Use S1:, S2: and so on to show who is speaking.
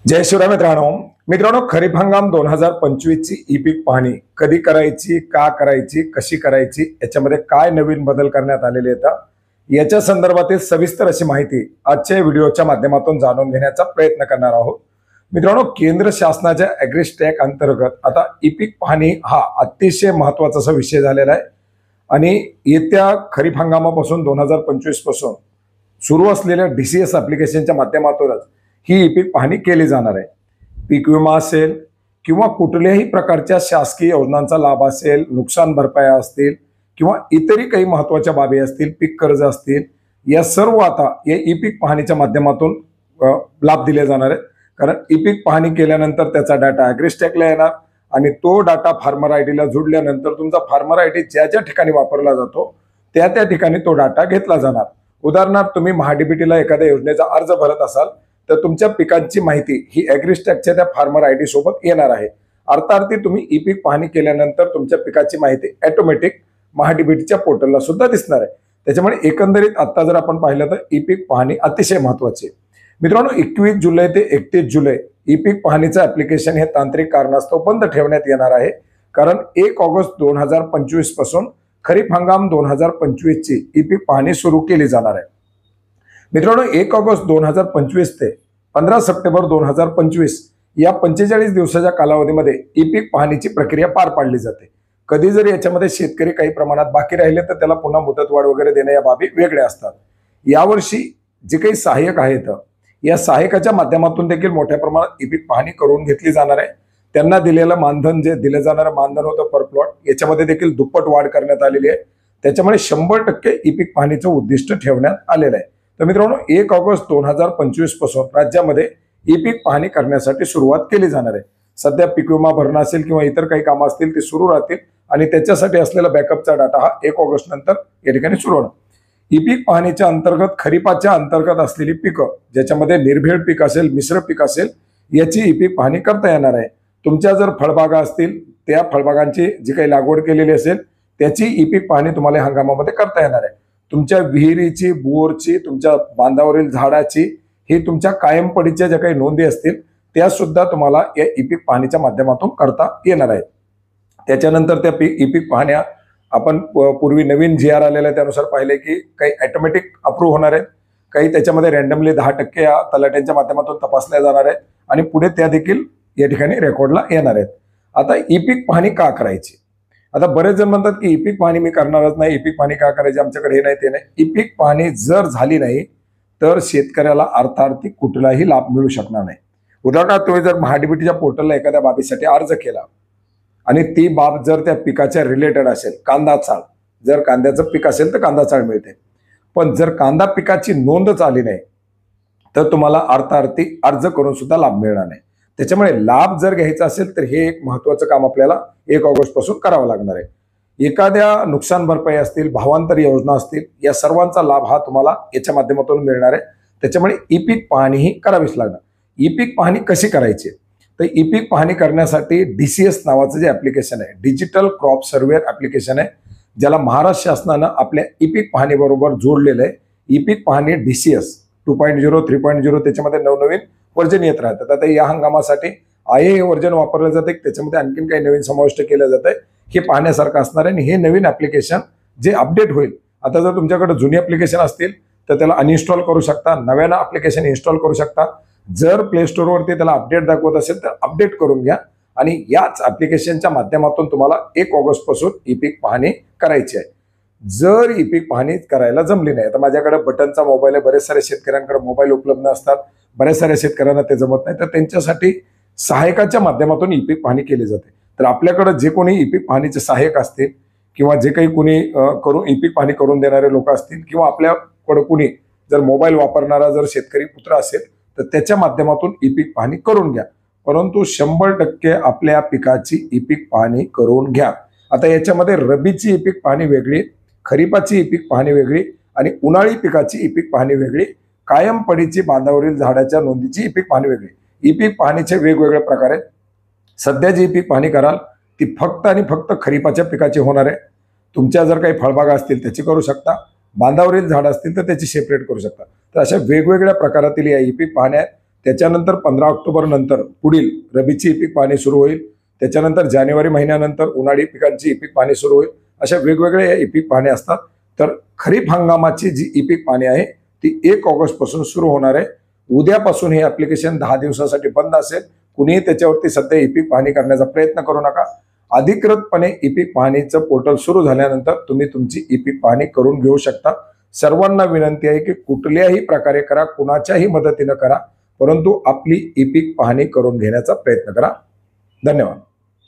S1: जय शिवराय मित्रांनो खरीप हंगाम 2025 ची ई पीक पाहणी कधी करायची, का करायची, कशी करायची, याच्यामध्ये काय नवीन बदल करण्यात आलेले आहेत याच्या संदर्भातील सविस्तर अशी माहिती आजच्या व्हिडिओच्या माध्यमातून जाणून घेण्याचा प्रयत्न करणार आहोत। मित्रांनो, केंद्र शासनाच्या ॲग्रिस्टॅक अंतर्गत आता ई पीक पाहणी हा अतिशय महत्त्वाचा असा विषय झालेला आहे आणि येत्या खरीप हंगामापासून 2025 पासून सुरू असलेल्या DCS ॲप्लिकेशनच्या माध्यमातूनच ही ई पीक पाहणी केली जाणार आहे। पीक विमा असेल किंवा कुठल्याही प्रकारच्या शासकीय योजनांचा लाभ असेल, नुकसान भरपाई असतील किंवा इतरही काही महत्त्वाच्या बाबी असतील, पीक कर्ज असतील, या सर्व आता या ई पीक पाहणीच्या माध्यमातून लाभ दिले जाणार आहेत। कारण ई पीक पाहणी केल्यानंतर त्याचा डाटा ॲग्रिस्टॅकला येणार आणि तो डाटा फार्मर आयडीला जोडल्यानंतर तुमचा फार्मर आयडी ज्या ज्या ठिकाणी वापरला जातो त्या त्या ठिकाणी तो डाटा घेतला जाणार। उदाहरणार्थ, तुम्ही महाडीबीटीला एखाद्या योजनेचा अर्ज भरत असाल तर तुमच्या पिकांची माहिती ही ॲग्रिस्टॅकच्या त्या फार्मर आयडी सोबत येणार आहे। अर्थार्थी तुम्ही ई पीक पाहणी केल्यानंतर तुमच्या पिकाची माहिती ऑटोमॅटिक महाडीबीटीच्या पोर्टलला सुद्धा दिसणार आहे। त्याच्यामुळे एकंदरीत आता जर आपण पाहिलं तर ई पीक पाहणी अतिशय महत्त्वाची आहे। मित्रांनो, 21 जुलै ते 31 जुलै ई पीक पाहणीचं ॲप्लिकेशन हे तांत्रिक कारणास्तव बंद ठेवण्यात येणार आहे। कारण 1 ऑगस्ट 2025 पासून खरीप हंगाम 2025 ची ई पीक पाहणी सुरू केली जाणार आहे। मित्रांनो, 1 ऑगस्ट 2025 ते 15 सप्टेंबर 2025 या 45 दिवसाच्या कालावधीमध्ये ई पीक पाहणीची प्रक्रिया पार पाडली जाते। कधी जर याच्यामध्ये शेतकरी काही प्रमाणात बाकी राहिले तर त्याला पुन्हा मुदतवाढ वगैरे देणे या बाबी वेगळ्या असतात। यावर्षी जे काही सहाय्यक आहेत या सहाय्यकाच्या माध्यमातून देखील मोठ्या प्रमाणात ई पीक पाहणी करून घेतली जाणार आहे। त्यांना दिलेलं मानधन, जे दिलं जाणारं मानधन होतं पर प्लॉट, याच्यामध्ये देखील दुप्पट वाढ करण्यात आलेली आहे। त्याच्यामुळे 100% ई पीक पाहणीचं उद्दिष्ट ठेवण्यात आलेलं आहे। तर मित्रांनो, 1 ऑगस्ट 2025 पासून राज्यामध्ये ई पीक पाहणी करण्यासाठी सुरुवात केली जाणार आहे। सध्या पीक विमा भरणं असेल किंवा इतर काही कामं असतील ते सुरू राहतील आणि त्याच्यासाठी असलेला बॅकअपचा डाटा हा 1 ऑगस्ट नंतर या ठिकाणी सुरू होणार। ई पीक पाहणीच्या अंतर्गत खरीपाच्या अंतर्गत असलेली पिकं, ज्याच्यामध्ये निर्भेळ पीक असेल, मिश्र पीक असेल, याची ई पीक पाहणी करता येणार आहे। तुमच्या जर फळबागा असतील त्या फळबागांची जी काही लागवड केलेली असेल त्याची ई पीक पाहणी तुम्हाला हंगामामध्ये करता येणार आहे। तुमच्या विहिरीची, बोरची, तुमच्या बांधावरील झाडाची, ही तुमच्या कायम पडीच्या ज्या काही नोंदी असतील त्या सुद्धा तुम्हाला या ई पीक पाहणीच्या माध्यमातून करता येणार आहेत। त्याच्यानंतर त्या ई पीक पाहण्या आपण पूर्वी नवीन GR आलेला आहे त्यानुसार पाहिले की काही ऑटोमॅटिक अप्रूव्ह होणार आहेत, काही त्याच्यामध्ये रँडमली 10% या तलाट्यांच्या माध्यमातून तपासल्या जाणार आहेत आणि पुढे त्या देखील या ठिकाणी रेकॉर्डला येणार आहेत। आता ई पीक पाहणी का करायची? आता बरेच जण म्हणतात की ई पीक पाहणी मी करणारच नाही, ई पीक पाहणी का करायची, आमच्याकडे हे नाही ते नाही। ई पीक पाहणी जर झाली नाही तर शेतकऱ्याला अर्थार्थी कुठलाही लाभ मिळू शकणार नाही। उदाहरणार्थ, तुम्ही जर महाडीबीटीच्या पोर्टलला एखाद्या बाबीसाठी अर्ज केला आणि ती बाब जर त्या पिकाच्या रिलेटेड असेल, कांदा चाळ, जर कांद्याचं पीक असेल तर कांदा चाळ मिळते, पण जर कांदा पिकाची नोंदच आली नाही तर तुम्हाला अर्थार्थी अर्ज करून सुद्धा लाभ मिळणार नाही। त्याच्यामुळे लाभ जर घ्यायचा असेल तर हे एक महत्त्वाचं काम आपल्याला 1 ऑगस्ट पासून करावं लागणार आहे। एखाद्या नुकसान भरपाई असतील, भावांतर योजना असतील, या सर्वांचा लाभ हा तुम्हाला याच्या माध्यमातून मिळणार आहे। त्याच्यामुळे ई पीक पाहणी ही करावीच लागणार। ई पीक पाहणी कशी करायची? तर ई पीक पाहणी करण्यासाठी DCS नावाचं जे ॲप्लिकेशन आहे, डिजिटल क्रॉप सर्व्हेअर ॲप्लिकेशन आहे, ज्याला महाराष्ट्र शासनानं आपल्या ई पीक पाहणी बरोबर जोडलेलं आहे। ई पीक पाहणी DCS 2.0, 3.0 त्याच्यामध्ये नवनवीन वर्जन येत राहतात। आता या हंगामासाठी हे वर्जन वापरलं जाते, त्याच्यामध्ये आणखीन काही नवीन समाविष्ट केलं जात आहे, हे पाहण्यासारखं असणार आहे। आणि हे नवीन ॲप्लिकेशन जे अपडेट होईल, आता जर तुमच्याकडे जुनी ॲप्लिकेशन असतील तर त्याला अनइन्स्टॉल करू शकता, नव्यानं ॲप्लिकेशन इन्स्टॉल करू शकता। जर प्ले स्टोअरवरती त्याला अपडेट दाखवत असेल तर अपडेट करून घ्या आणि याच ॲप्लिकेशनच्या माध्यमातून तुम्हाला 1 ऑगस्ट पासून ई पीक पाहणी करायची आहे। जर ई पीक पाहणी करायला जमली नाही, आता माझ्याकडे बटनचा मोबाईल आहे, बरेच सारे शेतकऱ्यांकडे मोबाईल उपलब्ध असतात, बऱ्याच साऱ्या शेतकऱ्यांना ते जमत नाही, तर त्यांच्यासाठी सहाय्यकाच्या माध्यमातून ई पीक पाहणी केली जाते। तर आपल्याकडे जे कोणी ई पीक पाहणीचे सहाय्यक असतील किंवा जे काही कोणी करून ई पीक पाहणी करून देणारे लोक असतील किंवा आपल्याकडे कोणी जर मोबाईल वापरणारा जर शेतकरी पुत्र असेल तर त्याच्या माध्यमातून ई पीक पाहणी करून घ्या, परंतु 100% आपल्या पिकाची ई पीक पाहणी करून घ्या। आता याच्यामध्ये रबीची ई पीक पाहणी वेगळी, खरीपाची ई पीक पाहणी वेगळी आणि उन्हाळी पिकाची ई पीक पाहणी वेगळी, कायम पडीची बांधावरील झाडाच्या नोंदीची ई पीक पाहणी वेगळी। ई पीक पाहणीचे वेगवेगळे प्रकार आहेत। सध्या जी ई पीक पाहणी कराल ती फक्त आणि फक्त खरीपाच्या पिकाची होणार आहे। तुमच्या जर काही फळबागा असतील त्याची करू शकता, बांधावरील झाड असतील तर त्याची सेपरेट करू शकता। तर अशा वेगवेगळ्या प्रकारातील या ई पीक पाहण्या त्याच्यानंतर 15 ऑक्टोबर नंतर पुढील रबीची ई पीक पाहणी सुरू होईल. त्याच्यानंतर जानेवारी महिन्यानंतर उन्हाळी पिकांची ई पीक पाहणी सुरू होईल. अशा वेगवेगळ्या ई पीक पाहणी असतात. तर खरीप हंगामाची जी ई पीक पाहणी आहे ती 1 ऑगस्ट पासून सुरू होणार आहे. उद्यापासून हे ऍप्लिकेशन 10 दिवसासाठी बंद असेल. कुणीही त्याच्यावरती सध्या ई पीक पाहणी करण्याचा प्रयत्न करू नका. अधिकृतपणे ई पीक पाहणीचं पोर्टल सुरू झाल्यानंतर तुम्ही तुमची ई पीक पाहणी करून घेऊ शकता. सर्वांना विनंती आहे की कुठल्याही प्रकारे करा, कुणाच्याही मदतीनं करा, परंतु आपली ई पीक पाहणी करून घेण्याचा प्रयत्न करा. धन्यवाद.